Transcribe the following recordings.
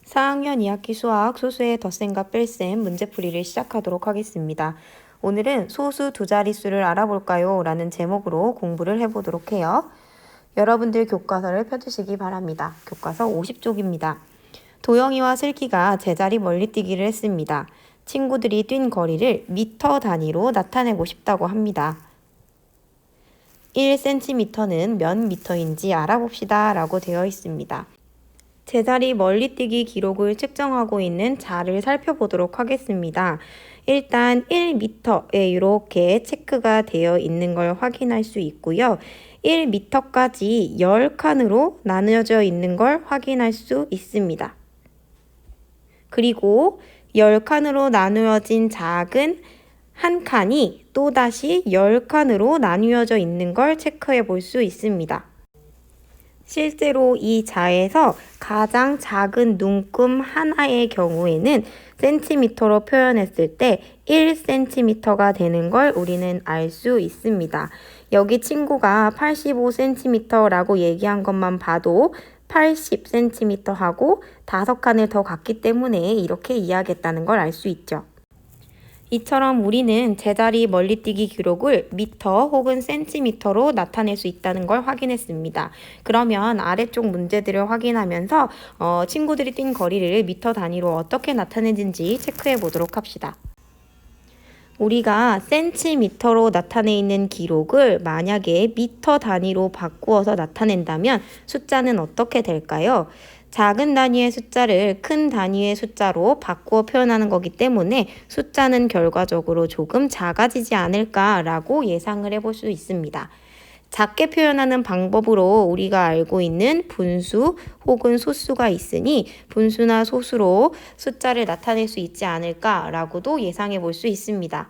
4학년 2학기 수학 소수의 덧셈과 뺄셈 문제풀이를 시작하도록 하겠습니다. 오늘은 소수 두 자릿수를 알아볼까요? 라는 제목으로 공부를 해보도록 해요. 여러분들 교과서를 펴주시기 바랍니다. 교과서 50쪽입니다. 도영이와 슬기가 제자리 멀리뛰기를 했습니다. 친구들이 뛴 거리를 미터 단위로 나타내고 싶다고 합니다. 1cm는 몇 미터인지 알아봅시다 라고 되어 있습니다. 제자리 멀리뛰기 기록을 측정하고 있는 자를 살펴보도록 하겠습니다. 일단 1m에 이렇게 체크가 되어 있는 걸 확인할 수 있고요. 1m까지 10칸으로 나누어져 있는 걸 확인할 수 있습니다. 그리고 10칸으로 나누어진 작은 한 칸이 또다시 10칸으로 나누어져 있는 걸 체크해 볼 수 있습니다. 실제로 이 자에서 가장 작은 눈금 하나의 경우에는 센티미터로 표현했을 때 1cm가 되는 걸 우리는 알 수 있습니다. 여기 친구가 85cm라고 얘기한 것만 봐도 80cm 하고 5칸을 더 갔기 때문에 이렇게 이야기했다는 걸 알 수 있죠. 이처럼 우리는 제자리 멀리뛰기 기록을 미터 혹은 센티미터로 나타낼 수 있다는 걸 확인했습니다. 그러면 아래쪽 문제들을 확인하면서 친구들이 뛴 거리를 미터 단위로 어떻게 나타내는지 체크해 보도록 합시다. 우리가 센티미터로 나타내 있는 기록을 만약에 미터 단위로 바꾸어서 나타낸다면 숫자는 어떻게 될까요? 작은 단위의 숫자를 큰 단위의 숫자로 바꾸어 표현하는 거기 때문에 숫자는 결과적으로 조금 작아지지 않을까라고 예상을 해볼 수 있습니다. 작게 표현하는 방법으로 우리가 알고 있는 분수 혹은 소수가 있으니 분수나 소수로 숫자를 나타낼 수 있지 않을까라고도 예상해 볼 수 있습니다.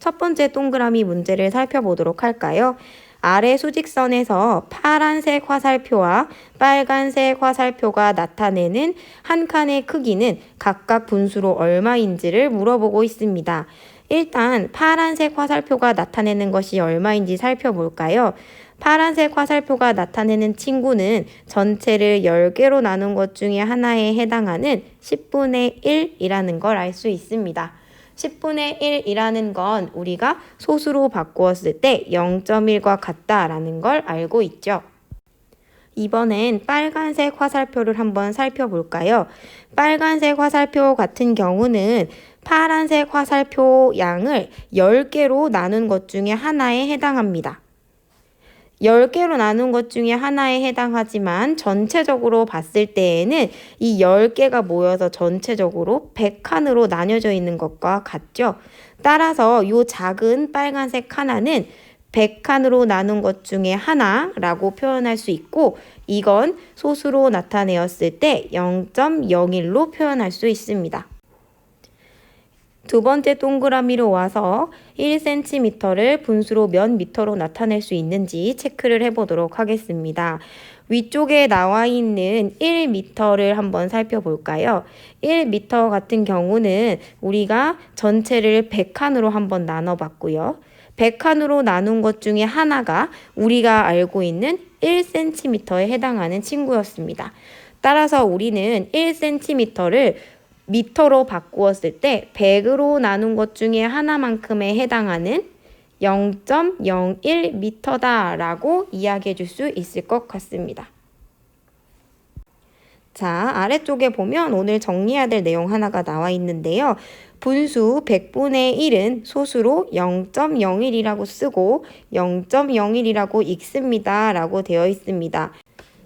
첫 번째 동그라미 문제를 살펴보도록 할까요? 아래 수직선에서 파란색 화살표와 빨간색 화살표가 나타내는 한 칸의 크기는 각각 분수로 얼마인지를 물어보고 있습니다. 일단 파란색 화살표가 나타내는 것이 얼마인지 살펴볼까요? 파란색 화살표가 나타내는 친구는 전체를 10개로 나눈 것 중에 하나에 해당하는 10분의 1이라는 걸 알 수 있습니다. 10분의 1이라는 건 우리가 소수로 바꾸었을 때 0.1과 같다라는 걸 알고 있죠. 이번엔 빨간색 화살표를 한번 살펴볼까요? 빨간색 화살표 같은 경우는 파란색 화살표 양을 10개로 나눈 것 중에 하나에 해당합니다. 10개로 나눈 것 중에 하나에 해당하지만 전체적으로 봤을 때에는 이 10개가 모여서 전체적으로 100칸으로 나뉘어져 있는 것과 같죠. 따라서 이 작은 빨간색 하나는 100칸으로 나눈 것 중에 하나라고 표현할 수 있고 이건 소수로 나타내었을 때 0.01로 표현할 수 있습니다. 두 번째 동그라미로 와서 1cm를 분수로 몇 미터로 나타낼 수 있는지 체크를 해보도록 하겠습니다. 위쪽에 나와 있는 1m를 한번 살펴볼까요? 1m 같은 경우는 우리가 전체를 100칸으로 한번 나눠봤고요. 100칸으로 나눈 것 중에 하나가 우리가 알고 있는 1cm에 해당하는 친구였습니다. 따라서 우리는 1cm를 미터로 바꾸었을 때 100으로 나눈 것 중에 하나만큼에 해당하는 0.01m다라고 이야기해 줄 수 있을 것 같습니다. 자, 아래쪽에 보면 오늘 정리해야 될 내용 하나가 나와 있는데요. 분수 100분의 1은 소수로 0.01이라고 쓰고 0.01이라고 읽습니다. 라고 되어 있습니다.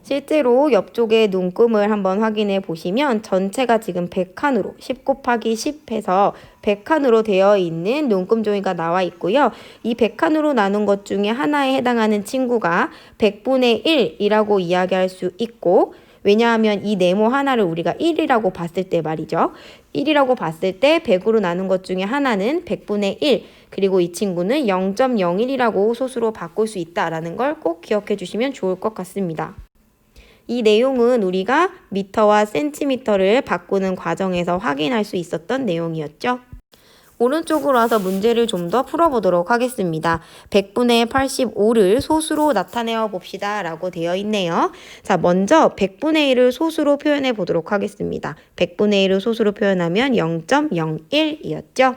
실제로 옆쪽에 눈금을 한번 확인해 보시면 전체가 지금 100칸으로 10 곱하기 10 해서 100칸으로 되어 있는 눈금 종이가 나와 있고요. 이 100칸으로 나눈 것 중에 하나에 해당하는 친구가 100분의 1이라고 이야기할 수 있고 왜냐하면 이 네모 하나를 우리가 1이라고 봤을 때 말이죠. 1이라고 봤을 때 100으로 나눈 것 중에 하나는 100분의 1 그리고 이 친구는 0.01이라고 소수로 바꿀 수 있다라는 걸 꼭 기억해 주시면 좋을 것 같습니다. 이 내용은 우리가 미터와 센티미터를 바꾸는 과정에서 확인할 수 있었던 내용이었죠. 오른쪽으로 와서 문제를 좀 더 풀어보도록 하겠습니다. 100분의 85를 소수로 나타내어 봅시다 라고 되어 있네요. 자, 먼저 100분의 1을 소수로 표현해 보도록 하겠습니다. 100분의 1을 소수로 표현하면 0.01이었죠.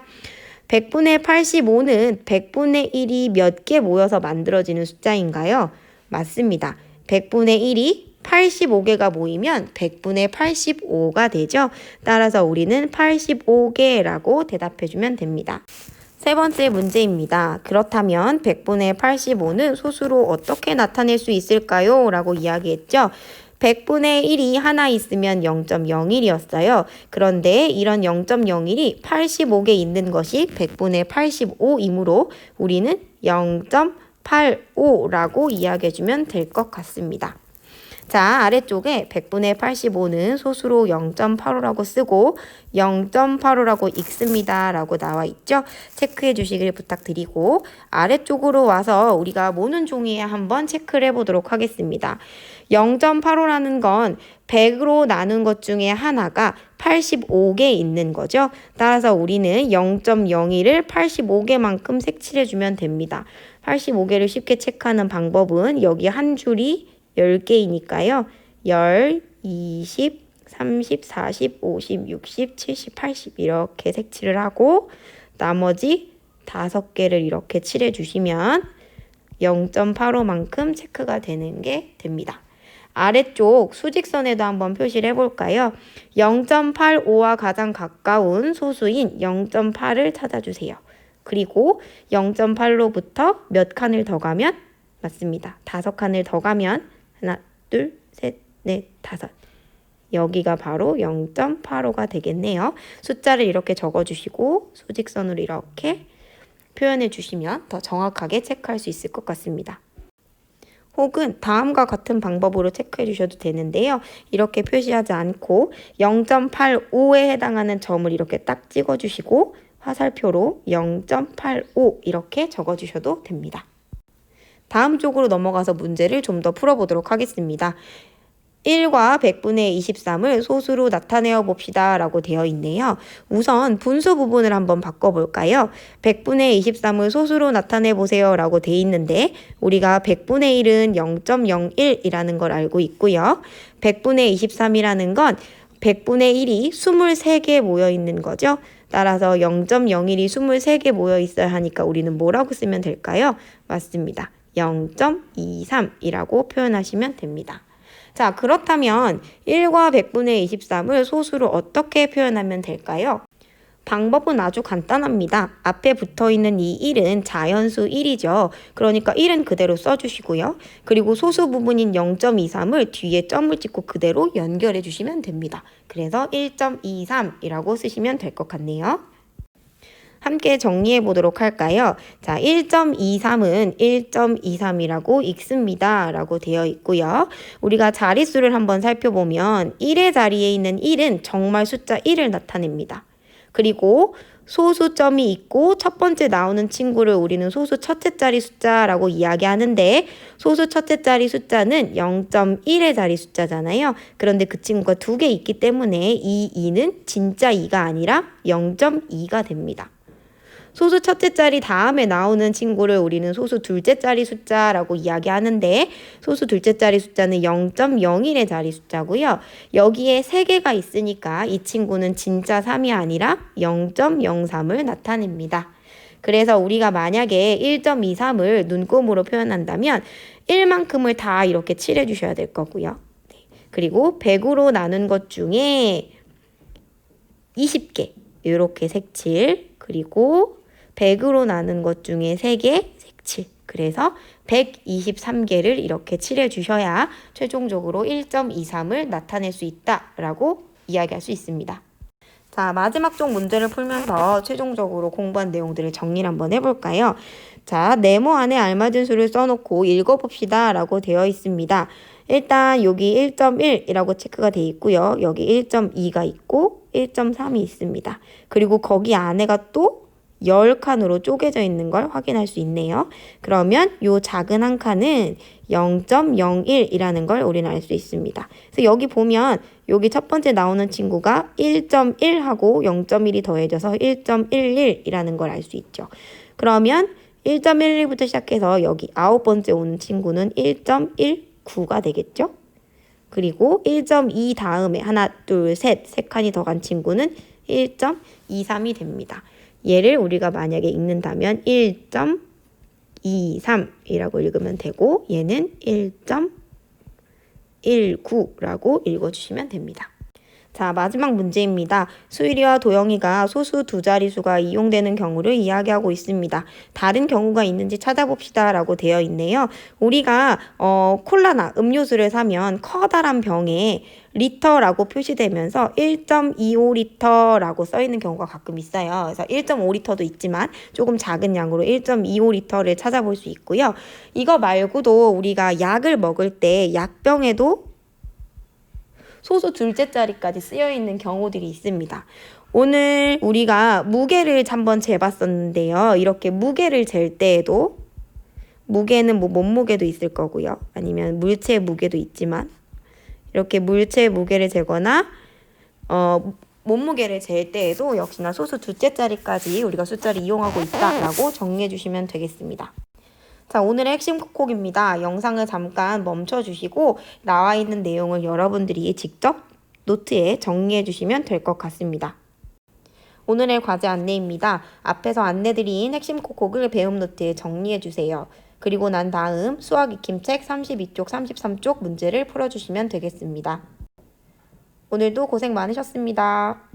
100분의 85는 100분의 1이 몇 개 모여서 만들어지는 숫자인가요? 맞습니다. 100분의 1이 85개가 모이면 100분의 85가 되죠. 따라서 우리는 85개라고 대답해주면 됩니다. 세 번째 문제입니다. 그렇다면 100분의 85는 소수로 어떻게 나타낼 수 있을까요? 라고 이야기했죠. 100분의 1이 하나 있으면 0.01이었어요. 그런데 이런 0.01이 85개 있는 것이 100분의 85이므로 우리는 0.85라고 이야기해주면 될 것 같습니다. 자, 아래쪽에 100분의 85는 소수로 0.85라고 쓰고 0.85라고 읽습니다 라고 나와 있죠. 체크해 주시길 부탁드리고 아래쪽으로 와서 우리가 모는 종이에 한번 체크를 해보도록 하겠습니다. 0.85라는 건 100으로 나눈 것 중에 하나가 85개 있는 거죠. 따라서 우리는 0.01을 85개만큼 색칠해주면 됩니다. 85개를 쉽게 체크하는 방법은 여기 한 줄이 10개이니까요. 10, 20, 30, 40, 50, 60, 70, 80 이렇게 색칠을 하고 나머지 5개를 이렇게 칠해주시면 0.85만큼 체크가 되는 게 됩니다. 아래쪽 수직선에도 한번 표시를 해볼까요? 0.85와 가장 가까운 소수인 0.8을 찾아주세요. 그리고 0.8로부터 몇 칸을 더 가면 맞습니다. 5칸을 더 가면 하나, 둘, 셋, 넷, 5. 여기가 바로 0.85가 되겠네요. 숫자를 이렇게 적어주시고 수직선으로 이렇게 표현해 주시면 더 정확하게 체크할 수 있을 것 같습니다. 혹은 다음과 같은 방법으로 체크해 주셔도 되는데요. 이렇게 표시하지 않고 0.85에 해당하는 점을 이렇게 딱 찍어 주시고 화살표로 0.85 이렇게 적어 주셔도 됩니다. 다음 쪽으로 넘어가서 문제를 좀 더 풀어보도록 하겠습니다. 1과 100분의 23을 소수로 나타내어 봅시다 라고 되어 있네요. 우선 분수 부분을 한번 바꿔볼까요? 100분의 23을 소수로 나타내 보세요 라고 되어 있는데 우리가 100분의 1은 0.01이라는 걸 알고 있고요. 100분의 23이라는 건 100분의 1이 23개 모여 있는 거죠. 따라서 0.01이 23개 모여 있어야 하니까 우리는 뭐라고 쓰면 될까요? 맞습니다. 0.23이라고 표현하시면 됩니다. 자, 그렇다면 1과 100분의 23을 소수로 어떻게 표현하면 될까요? 방법은 아주 간단합니다. 앞에 붙어있는 이 1은 자연수 1이죠. 그러니까 1은 그대로 써주시고요. 그리고 소수 부분인 0.23을 뒤에 점을 찍고 그대로 연결해 주시면 됩니다. 그래서 1.23이라고 쓰시면 될 것 같네요. 함께 정리해 보도록 할까요? 자, 1.23은 1.23이라고 읽습니다 라고 되어 있고요. 우리가 자릿수를 한번 살펴보면 1의 자리에 있는 1은 정말 숫자 1을 나타냅니다. 그리고 소수점이 있고 첫 번째 나오는 친구를 우리는 소수 첫째 자리 숫자라고 이야기하는데 소수 첫째 자리 숫자는 0.1의 자리 숫자잖아요. 그런데 그 친구가 2개 있기 때문에 이 2는 진짜 2가 아니라 0.2가 됩니다. 소수 첫째 자리 다음에 나오는 친구를 우리는 소수 둘째 자리 숫자라고 이야기하는데 소수 둘째 자리 숫자는 0.01의 자리 숫자고요. 여기에 3개가 있으니까 이 친구는 진짜 3이 아니라 0.03을 나타냅니다. 그래서 우리가 만약에 1.23을 눈곱으로 표현한다면 1만큼을 다 이렇게 칠해 주셔야 될 거고요. 그리고 100으로 나눈 것 중에 20개 이렇게 색칠 그리고 100으로 나눈 것 중에 3개 색칠. 그래서 123개를 이렇게 칠해 주셔야 최종적으로 1.23을 나타낼 수 있다라고 이야기할 수 있습니다. 자, 마지막 쪽 문제를 풀면서 최종적으로 공부한 내용들을 정리를 한번 해볼까요? 자, 네모 안에 알맞은 수를 써놓고 읽어봅시다 라고 되어 있습니다. 일단 여기 1.1이라고 체크가 되어 있고요. 여기 1.2가 있고 1.3이 있습니다. 그리고 거기 안에가 또 10칸으로 쪼개져 있는 걸 확인할 수 있네요. 그러면 요 작은 한 칸은 0.01이라는 걸 우리는 알 수 있습니다. 그래서 여기 보면 여기 첫 번째 나오는 친구가 1.1하고 0.1이 더해져서 1.11이라는 걸 알 수 있죠. 그러면 1.11부터 시작해서 여기 9번째 오는 친구는 1.19가 되겠죠. 그리고 1.2 다음에 하나, 둘, 셋, 세 칸이 더 간 친구는 1.23이 됩니다. 얘를 우리가 만약에 읽는다면 1.23이라고 읽으면 되고 얘는 1.19라고 읽어주시면 됩니다. 자, 마지막 문제입니다. 수일이와 도영이가 소수 두 자릿수가 이용되는 경우를 이야기하고 있습니다. 다른 경우가 있는지 찾아봅시다 라고 되어 있네요. 우리가 콜라나 음료수를 사면 커다란 병에 리터라고 표시되면서 1.25리터라고 써 있는 경우가 가끔 있어요. 그래서 1.5리터도 있지만 조금 작은 양으로 1.25리터를 찾아볼 수 있고요. 이거 말고도 우리가 약을 먹을 때 약병에도 소수 둘째 자리까지 쓰여 있는 경우들이 있습니다. 오늘 우리가 무게를 한번 재봤었는데요. 이렇게 무게를 잴 때에도 무게는 뭐 몸무게도 있을 거고요. 아니면 물체 무게도 있지만 이렇게 물체 무게를 재거나 몸무게를 잴 때에도 역시나 소수 둘째 자리까지 우리가 숫자를 이용하고 있다라고 정리해 주시면 되겠습니다. 자, 오늘의 핵심 콕콕입니다. 영상을 잠깐 멈춰주시고 나와 있는 내용을 여러분들이 직접 노트에 정리해 주시면 될 것 같습니다. 오늘의 과제 안내입니다. 앞에서 안내드린 핵심 콕콕을 배움 노트에 정리해 주세요. 그리고 난 다음 수학 익힘책 32쪽, 33쪽 문제를 풀어주시면 되겠습니다. 오늘도 고생 많으셨습니다.